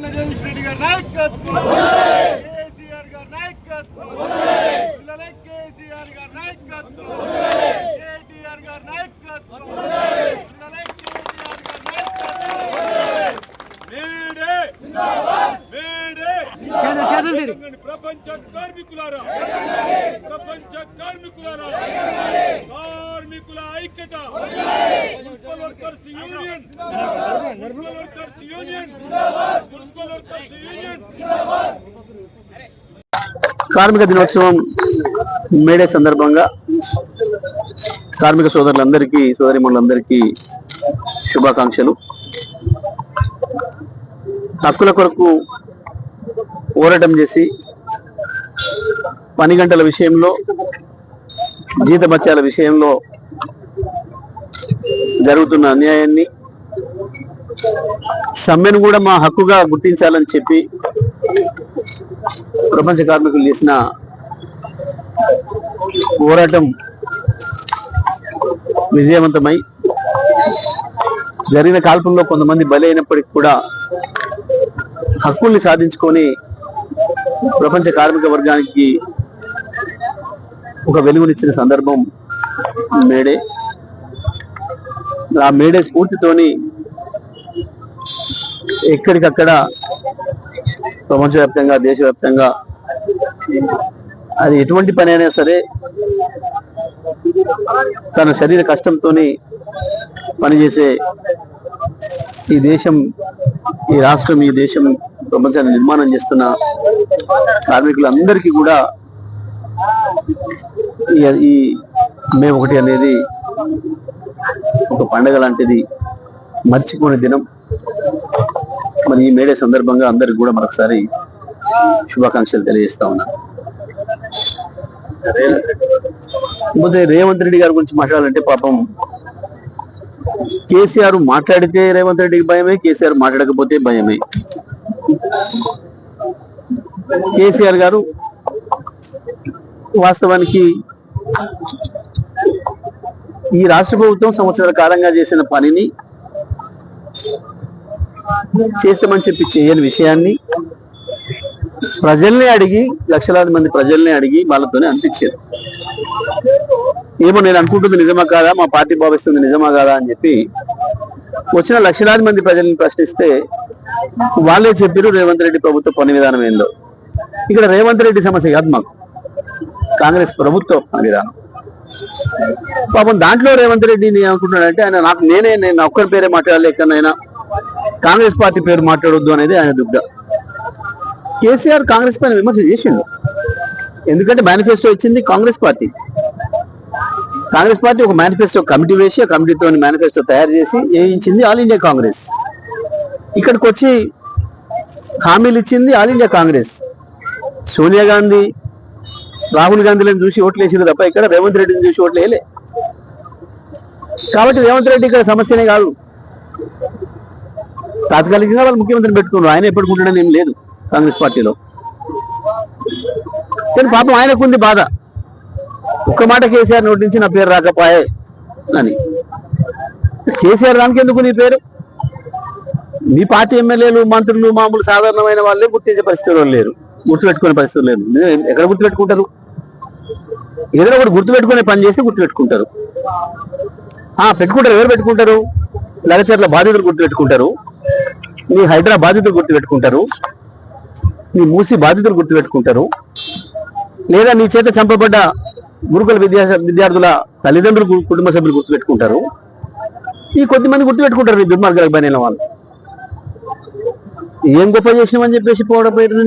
జగదీష్ రెడ్డి గారి నాయకత్వం, కేసీఆర్ గారి నాయకత్వం, పిల్లల కేసీఆర్ గారి నాయకత్వం, కేటీఆర్ గారి నాయకత్వం, పిల్లల కేటీఆర్ గారి నాయకత్వం. మేడే మేడే ప్రపంచ కార్మికులారా, ప్రపంచ కార్మికులారా, కార్మికుల ఐక్యత, municipal workers union, municipal workers union, municipal workers union. కార్మిక దినోత్సవం మేడే సందర్భంగా కార్మిక సోదరులందరికీ సోదరిమణులందరికీ శుభాకాంక్షలు. హక్కుల కొరకు పోరాటం చేసి పని గంటల విషయంలో, జీతభత్యాల విషయంలో జరుగుతున్న అన్యాయాన్ని, సమ్మెను కూడా మా హక్కుగా గుర్తించాలని చెప్పి ప్రపంచ కార్మికులు చేసిన పోరాటం విజయవంతమై జరిగిన కాల్పుల్లో కొంతమంది బలి అయినప్పటికీ కూడా హక్కుల్ని సాధించుకొని ప్రపంచ కార్మిక వర్గానికి ఒక వెలుగునిచ్చిన సందర్భం మేడే. ఆ మేడే స్ఫూర్తితోని ఎక్కడికక్కడ ప్రపంచవ్యాప్తంగా, దేశవ్యాప్తంగా అది ఎటువంటి పని అయినా సరే తన శరీర కష్టంతో పనిచేసే ఈ దేశం, ఈ రాష్ట్రం, ఈ దేశం, ప్రపంచాన్ని నిర్మాణం చేస్తున్న కార్మికులందరికీ కూడా ఈ మే 1 అనేది ఒక పండగ లాంటిది, మర్చిపోని దినం. మరి ఈ మేడే సందర్భంగా అందరికి కూడా మరొకసారి శుభాకాంక్షలు తెలియజేస్తా ఉన్నా. పోతే రేవంత్ రెడ్డి గారి గురించి మాట్లాడాలంటే పాపం కేసీఆర్ మాట్లాడితే రేవంత్ రెడ్డికి భయమే, కేసీఆర్ మాట్లాడకపోతే భయమే. కేసీఆర్ గారు వాస్తవానికి ఈ రాష్ట్ర ప్రభుత్వం సంవత్సరాల కాలంగా చేసిన పనిని చేస్తామని చెప్పి చేయని విషయాన్ని ప్రజల్ని అడిగి, లక్షలాది మంది ప్రజల్ని అడిగి వాళ్ళతోనే అనిపించారు. ఏమో నేను అనుకుంటుంది నిజమా కాదా, మా పార్టీ భావిస్తుంది నిజమా కాదా అని చెప్పి వచ్చిన లక్షలాది మంది ప్రజల్ని ప్రశ్నిస్తే వాళ్ళే చెప్పారు రేవంత్ రెడ్డి ప్రభుత్వ పని విధానం ఏందో. ఇక్కడ రేవంత్ రెడ్డి సమస్య కాదు, మాకు కాంగ్రెస్ ప్రభుత్వ పని విధానం. పాపం దాంట్లో రేవంత్ రెడ్డి ఏమనుకుంటున్నాడంటే ఆయన నేను ఒక్కరి పేరే మాట్లాడలేకనైనా కాంగ్రెస్ పార్టీ పేరు మాట్లాడొద్దు అనేది ఆయన దుగ్ధ. కేసీఆర్ కాంగ్రెస్ పైన విమర్శ చేసిండు, ఎందుకంటే మేనిఫెస్టో ఇచ్చింది కాంగ్రెస్ పార్టీ. కాంగ్రెస్ పార్టీ ఒక మేనిఫెస్టో కమిటీ వేసి, ఆ కమిటీతో మేనిఫెస్టో తయారు చేసి వేయించింది ఆల్ ఇండియా కాంగ్రెస్. ఇక్కడికి వచ్చి హామీలు ఇచ్చింది ఆల్ ఇండియా కాంగ్రెస్. సోనియా గాంధీ, రాహుల్ గాంధీలను చూసి ఓట్లు వేసింది తప్ప ఇక్కడ రేవంత్ రెడ్డిని చూసి ఓట్లు వేయలే. కాబట్టి రేవంత్ రెడ్డి ఇక్కడ సమస్యనే కాదు. తాత్కాలికంగా వాళ్ళు ముఖ్యమంత్రిని పెట్టుకున్నారు, ఆయన ఎప్పటికుంటాడని ఏం లేదు కాంగ్రెస్ పార్టీలో. కానీ పాపం ఆయనకుంది బాధ, ఒక్క మాట కేసీఆర్ నోటి నుంచి నా పేరు రాకపోయే అని. కేసీఆర్ దానికి ఎందుకు నీ పేరు? మీ పార్టీ ఎమ్మెల్యేలు, మంత్రులు, మామూలు సాధారణమైన వాళ్ళే గుర్తించే పరిస్థితులు లేరు, గుర్తుపెట్టుకునే పరిస్థితులు లేదు. ఎక్కడ గుర్తుపెట్టుకుంటారు? ఏదైనా ఒకటి గుర్తుపెట్టుకునే పని చేస్తే గుర్తుపెట్టుకుంటారు. పెట్టుకుంటారు. ఎవరు పెట్టుకుంటారు? లగచర్ల బాధితులు గుర్తుపెట్టుకుంటారు, నీ హైదరాబాద్ బాధితులు గుర్తుపెట్టుకుంటారు, నీ మూసి బాధితులు గుర్తుపెట్టుకుంటారు, లేదా నీ చేత చంపబడ్డ గురుకుల విద్యార్థుల తల్లిదండ్రులు, కుటుంబ సభ్యులు గుర్తుపెట్టుకుంటారు. ఈ కొద్దిమంది గుర్తుపెట్టుకుంటారు నీ దుర్మార్గాలకు బయన వాళ్ళు. ఏం గొప్ప చేసినామని చెప్పేసి పోవడపోయారు,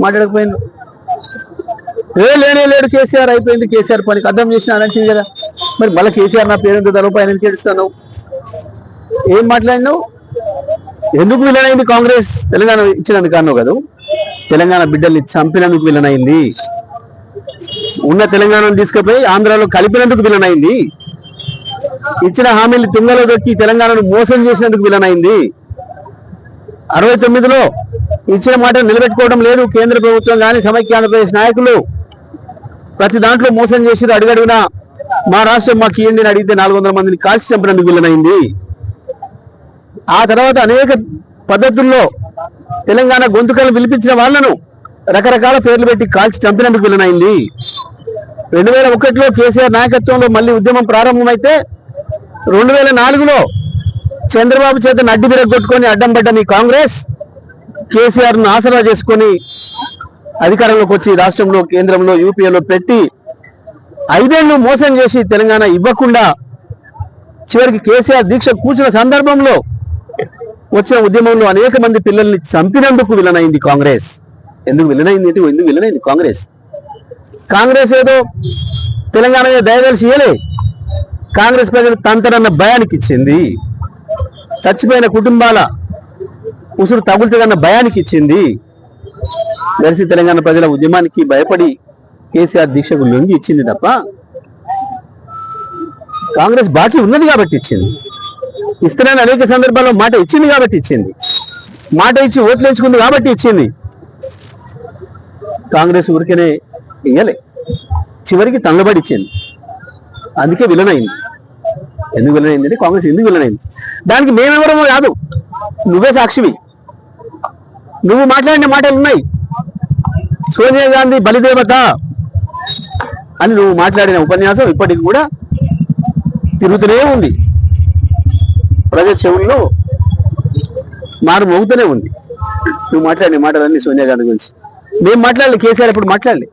మాట్లాడకపోయాను. లేడు కేసీఆర్ అయిపోయింది, కేసీఆర్ పనికి అర్థం చేసిన అనంటుంది కదా. మరి మళ్ళీ కేసీఆర్ నా పేరు ఎందుకు తలపై ఎందుకు ఏడుస్తాను? ఏం మాట్లాడినావు? ఎందుకు విలనైంది కాంగ్రెస్? తెలంగాణ ఇచ్చినందుకు అన్నావు కదా. తెలంగాణ బిడ్డల్ని చంపినందుకు విలనైంది. ఉన్న తెలంగాణను తీసుకుపోయి ఆంధ్రాలో కలిపినందుకు విలనైంది. ఇచ్చిన హామీలు తుంగలో దొక్కి తెలంగాణను మోసం చేసినందుకు విలనైంది. 69లో ఇచ్చిన మాట నిలబెట్టుకోవడం లేదు కేంద్ర ప్రభుత్వం కానీ సమైక్య ఆంధ్రప్రదేశ్ నాయకులు. ప్రతి దాంట్లో మోసం చేసి అడుగడుగునా మా రాష్ట్రం మాకు ఇవ్వండి అని అడిగితే 400 మందిని కాల్చి చంపినందుకు విలనైంది. ఆ తర్వాత అనేక పద్ధతుల్లో తెలంగాణ గొంతుకలు విలిపించిన వాళ్లను రకరకాల పేర్లు పెట్టి కాల్చి చంపినందుకు విలనైంది. 2001లో కేసీఆర్ నాయకత్వంలో మళ్ళీ ఉద్యమం ప్రారంభమైతే 2004లో చంద్రబాబు చేత నడ్డి విరగొట్టుకొని అడ్డం పడ్డ మీ కాంగ్రెస్ కేసీఆర్ ను ఆసరా చేసుకొని అధికారంలోకి వచ్చి రాష్ట్రంలో, కేంద్రంలో, యూపీఏలో పెట్టి 5 ఏళ్లు మోసం చేసి తెలంగాణ ఇవ్వకుండా చివరికి కేసీఆర్ దీక్ష కూర్చున్న సందర్భంలో వచ్చిన ఉద్యమంలో అనేక మంది పిల్లల్ని చంపినందుకు విలనైంది కాంగ్రెస్. ఎందుకు విలనైంది కాంగ్రెస్ ఏదో తెలంగాణ దయదలిసి ఇయ్యలే. కాంగ్రెస్ ప్రజలు తంతరన్న భయానికి ఇచ్చింది. చచ్చిపోయిన కుటుంబాల ఉసురు తగులుతుందన్న భయానికి ఇచ్చింది. దర్శి తెలంగాణ ప్రజల ఉద్యమానికి భయపడి కేసీఆర్ దీక్షకు లొంగి ఇచ్చింది తప్ప కాంగ్రెస్ బాకీ ఉన్నది కాబట్టి ఇచ్చింది. ఇస్తున్నాను అనేక సందర్భాల్లో మాట ఇచ్చింది కాబట్టి ఇచ్చింది. మాట ఇచ్చి ఓట్లు ఎంచుకుంది కాబట్టి ఇచ్చింది. కాంగ్రెస్ ఊరికనే ఇయ్యలే, చివరికి తనబడి ఇచ్చింది. అందుకే విలనైంది. ఎందుకు విలనైంది అంటే కాంగ్రెస్ ఎందుకు విలనైంది దానికి మేమెవరమో కాదు, నువ్వే సాక్షివి. నువ్వు మాట్లాడిన మాటలు ఉన్నాయి. సోనియా గాంధీ బలిదేవత అని నువ్వు మాట్లాడిన ఉపన్యాసం ఇప్పటికి కూడా తిరుగుతూనే ఉంది, ప్రజల చెవుల్లో మారు మోగుతూనే ఉంది. నువ్వు మాట్లాడిన మాటలన్నీ సోనియా గాంధీ గురించి. మేము మాట్లాడలే, కేసీఆర్ ఎప్పుడు మాట్లాడలే.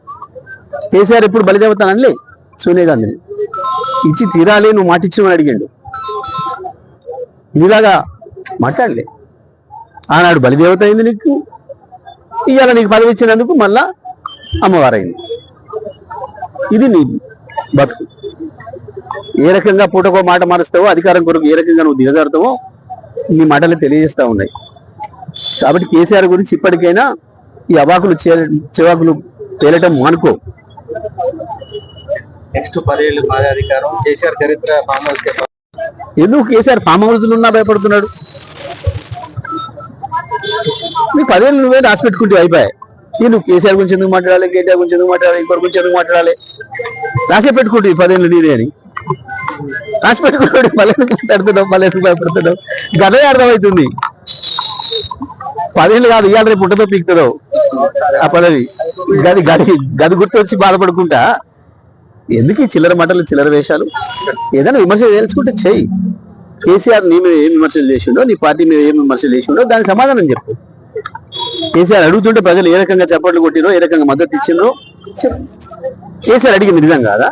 కేసీఆర్ ఎప్పుడు బలిదేవత అనలే. సోనియా గాంధీని ఇచ్చి తీరాలి, నువ్వు మాట ఇచ్చినని అడిగాడు. ఇలాగా మాట్లాడలే. ఆనాడు బలిదేవత అయింది నీకు, ఇవాళ నీకు పదవి ఇచ్చినందుకు మళ్ళా అమ్మవారైంది. ఇది నీ బతుకు. ఏ రకంగా పూటకో మాట మారుస్తావో, అధికారం కొరకు ఏ రకంగా నువ్వు దిగజారుతావో నీ మాటలు తెలియజేస్తా ఉన్నాయి. కాబట్టి కేసీఆర్ గురించి ఇప్పటికైనా ఈ అవాకులు చివాకులు తేలటం మానుకో. నెక్స్ట్ 10 ఏళ్ళు మాదే అధికారం. కేసీఆర్ చరిత్ర ఫామ్ హౌస్. ఎందుకు కేసీఆర్ ఫామ్ హౌస్లు ఉన్నా భయపడుతున్నాడు? నీ 10 ఏళ్ళు నువ్వే రాసి పెట్టుకుంటే అయిపోయాయి. నువ్వు కేసీఆర్ గురించి ఎందుకు మాట్లాడాలి, కేటీఆర్ గురించి ఎందుకు మాట్లాడాలి, ఇంకోటి గురించి ఎందుకు మాట్లాడాలి? రాసే పెట్టుకుంటే 10 ఏళ్ళు నీదే అని రాసి పెట్టుకుంటాడు. మళ్ళీ మాట్లాడుతున్నావు, మళ్ళీ భయపడుతున్నావు. గదే అర్థమవుతుంది. 10 ఏళ్ళు కాదు, ఇవాళ రేపు ఉంటుందో పీకుతుందో ఆ పదవి. గది గుర్తొచ్చి బాధపడుకుంటా ఎందుకు ఈ చిల్లర మాటలు, చిల్లర వేషాలు? ఏదైనా విమర్శ తెలుసుకుంటే చెయ్యి. కేసీఆర్ నీ మీద ఏం విమర్శలు చేసిండో, నీ పార్టీ మీద ఏం విమర్శలు చేసిండో దానికి సమాధానం చెప్పు. కేసీఆర్ అడుగుతుంటే ప్రజలు ఏ రకంగా చప్పట్లు కొట్టినో, ఏ రకంగా మద్దతు ఇచ్చిందో కేసీఆర్ అడిగింది నిజం కాదా?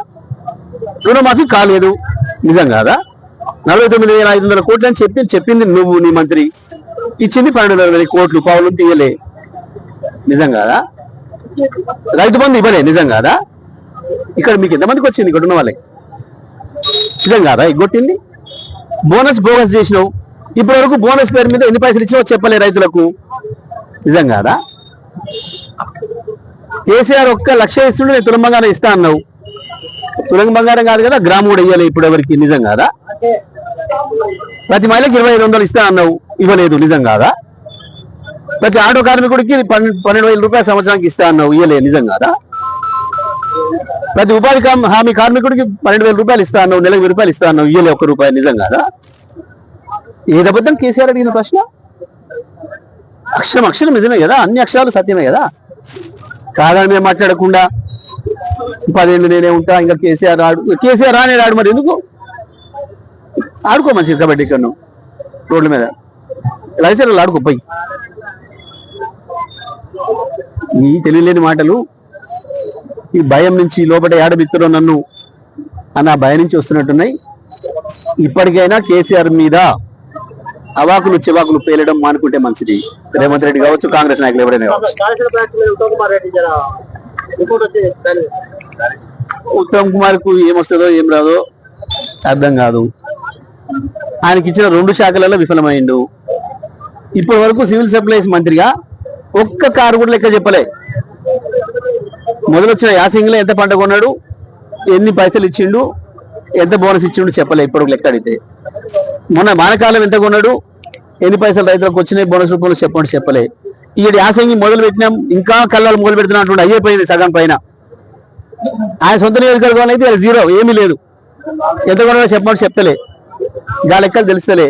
రుణమాఫీ కాలేదు నిజం కాదా? 49,500 కోట్లు అని చెప్పింది నువ్వు, నీ మంత్రి. ఇచ్చింది 12,000 కోట్లు, పావులు తీయలే నిజం కాదా? రైతు బంధు ఇవ్వలే నిజం కాదా? ఇక్కడ మీకు ఎంతమందికి వచ్చింది? ఇక్కడ ఉన్న వాళ్ళకి నిజం కాదా? ఎగ్గొట్టింది. బోనస్ బోగస్ చేసినావు. ఇప్పటి వరకు బోనస్ పేరు మీద ఎన్ని పైసలు ఇచ్చినావో చెప్పలే రైతులకు నిజం కాదా? కేసీఆర్ 1 లక్ష ఇస్తుండే నేను తులం బంగారం ఇస్తా అన్నావు. తులం బంగారం కాదు కదా, గ్రాము కూడా ఇవ్వలే ఇప్పుడు ఎవరికి నిజం కాదా? ప్రతి మహిళకి 2,500 ఇస్తా అన్నావు, ఇవ్వలేదు నిజం కాదా? ప్రతి ఆటో కార్మికుడికి 12,000 రూపాయల సంవత్సరానికి ఇస్తా అన్నావు, ఇవ్వలే నిజం కాదా? ప్రతి ఉపాధి హామీ కార్మికుడికి 12,000 రూపాయలు ఇస్తా అన్నావు, నెలకు 1,000 రూపాయలు ఇస్తా అన్నావు, ఇవ్వలే 1 రూపాయి నిజం కాదా? ఏదబద్ధం కేసీఆర్ అడిగిన ప్రశ్న? అక్షరం నిజమే కదా, అన్ని అక్షరాలు సత్యమే కదా. కాదని మేము మాట్లాడకుండా 10 ఏళ్ళు నేనే ఉంటా, ఇంకా కేసీఆర్ రానే రాడు. మరి ఎందుకు ఆడుకో మంచిది కబడ్డీ ఇక్కడ రోడ్ల మీద లైసెన్స్లు ఆడుకోపోయి. ఈ తెలియలేని మాటలు, ఈ భయం నుంచి లోపల ఏడబిత్తులో నన్ను అన్న భయం నుంచి వస్తున్నట్టున్నాయి. ఇప్పటికైనా కేసీఆర్ మీద అవాకులు చివాకులు పేలడం మానుకుంటే మంచిది. రేవంత్ రెడ్డి కావచ్చు, కాంగ్రెస్ నాయకులు ఎవరైనా కావచ్చు. ఉత్తమ్ కుమార్ కు ఏమొస్తుందో ఏం రాదో అర్థం కాదు. ఆయనకి ఇచ్చిన 2 శాఖలలో విఫలమైండు. ఇప్పటి వరకు సివిల్ సప్లైస్ మంత్రిగా 1 కారు కూడా లెక్క చెప్పలే. మొదలొచ్చిన యాసింగ్లో ఎంత పంట కొన్నాడు, ఎన్ని పైసలు ఇచ్చిండు, ఎంత బోనస్ ఇచ్చిండు చెప్పలే. ఇప్పుడు లెక్క అడిగితే మొన్న మానకాలం ఎంత కొన్నాడు, ఎన్ని పైసలు రైతులకు వచ్చినాయి బోనస్ రూపంలో చెప్పలే. ఈ యాసింగి మొదలు పెట్టినాం, ఇంకా కళ్ళాలు మొదలు పెడుతున్నటువంటి అయిపోయింది సగం పైన. ఆయన సొంత నియోజకవర్గంలో అయితే 0, ఏమీ లేదు. ఎంత కొన్నాడో చెప్తలే, గా లెక్కలు తెలుస్తలే.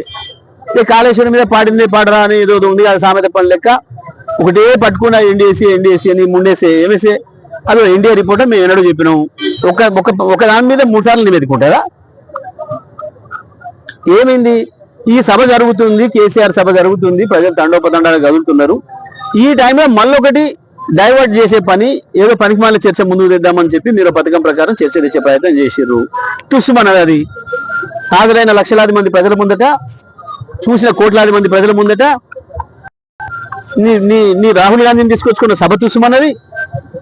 కాళేశ్వరం మీద పాడిందే పాడరా అని ఏదో ఉంది అది సామెత పని లెక్క ఒకటే పట్టుకున్న ఎన్డీఎస్సీ అని ముండేసే ఏమేసే అదో ఇండియా రిపోర్ట్ మేము ఎన్నడూ చెప్పినాం. ఒక దాని మీద 3 సార్లు నివేదికుంటారా? ఏమైంది? ఈ సభ జరుగుతుంది, కేసీఆర్ సభ జరుగుతుంది, ప్రజలు తండోపతండాలు కదులుతున్నారు. ఈ టైంలో మళ్ళొకటి డైవర్ట్ చేసే పని, ఏదో పనికిమాల చర్చ ముందుకు తెద్దామని చెప్పి మీరు పథకం ప్రకారం చర్చ తెచ్చే ప్రయత్నం చేసిర్రు. తుస్సుమన్నది అది. హాజరైన లక్షలాది మంది ప్రజల ముందట, చూసిన కోట్లాది మంది ప్రజల ముందట నీ రాహుల్ గాంధీని తీసుకొచ్చుకున్న సభ తుస్సుమన్నది.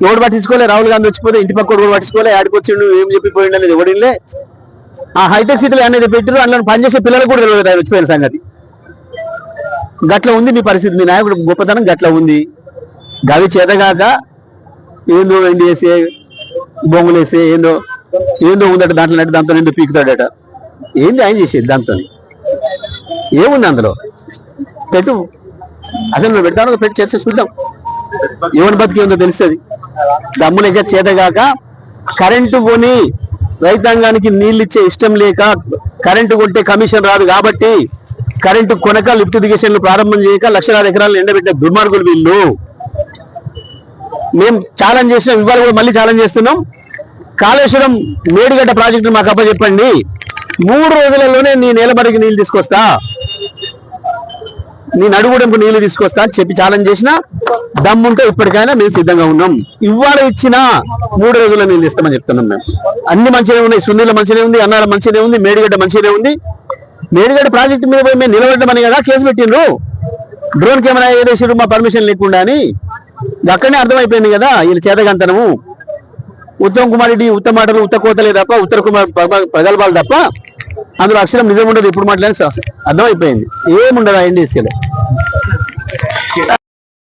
ఎవడు పట్టించుకోలే, రాహుల్ గాంధీ వచ్చిపోతే ఇంటి పక్క కూడా పట్టించుకోలే, ఆడికొచ్చిండు ఏం చెప్పిపోయిండు అనేది ఎవడిలే. ఆ హైటెక్ సిటీలు అనేది పెట్టారు, అందులో పనిచేసే పిల్లలకు కూడా తెలియదు ఆయన వచ్చిపోయిన సంగతి. గట్ల ఉంది మీ పరిస్థితి, మీ నాయకుడు గొప్పతనం గట్ల ఉంది. గవి చేతగాక ఏందో ఎన్డీఎస్ఏ బొంగులేసే ఏందో ఉందట దాంట్లో నట్టు, దాంతో ఏందో పీకుతాడట. ఏంది ఆయన చేసేది దాంతో? ఏముంది అందులో? పెట్టు, అసలు పెడతాను, పెట్టి చర్చ చూద్దాం. ఎవరి బతికి ఉందో తెలుస్తుంది. దమ్ములక చేతగాక కరెంటు కొని రైతాంగానికి నీళ్ళు ఇచ్చే ఇష్టం లేక, కరెంటు కొంటే కమిషన్ రాదు కాబట్టి కరెంటు కొనక లిఫ్ట్ ఇరిగేషన్లు ప్రారంభం చేయక లక్షలాది ఎకరాలను ఎండబెట్టే దుర్మార్గులు వీళ్ళు. మేము ఛాలెంజ్ చేసినాం, ఇవాళ కూడా మళ్ళీ ఛాలెంజ్ చేస్తున్నాం. కాళేశ్వరం మేడిగడ్డ ప్రాజెక్టు మాకు అప్పచెప్పండి, 3 రోజులలోనే నీ నేలమరికి నీళ్లు తీసుకొస్తా, నీ నడుగుడంకు నీళ్లు తీసుకొస్తా అని చెప్పి ఛాలెంజ్ చేసిన దమ్ముంటే ఇప్పటికైనా మేము సిద్ధంగా ఉన్నాం. ఇవాళ ఇచ్చిన 3 రోజుల్లో నీళ్ళు ఇస్తామని చెప్తున్నాం. మేము అన్ని మంచిగా ఉన్నాయి, సున్నీల మంచిగా ఉంది, అన్నాల మంచిగా ఉంది, మేడిగడ్డ మంచిగా ఉంది. మేడిగడ్డ ప్రాజెక్టు మీద పోయి మేము నిలబడ్డామని కదా కేసు పెట్టిండ్రు. డ్రోన్ కెమెరా ఏదేసారు మా పర్మిషన్ లేకుండా అని. అక్కడనే అర్థమైపోయింది కదా వీళ్ళు చేతగంతనము. ఉత్తమ్ కుమార్ రెడ్డి ఉత్త మాటలు ఉత్త కోతలే తప్ప, ఉత్తర కుమార్ ప్రగల్భాలు తప్ప అందులో అక్షరం నిజం ఉండదు. ఇప్పుడు మాట్లాడి అర్థమైపోయింది ఏముండదు ఆ ఎన్డీఎస్సీలో.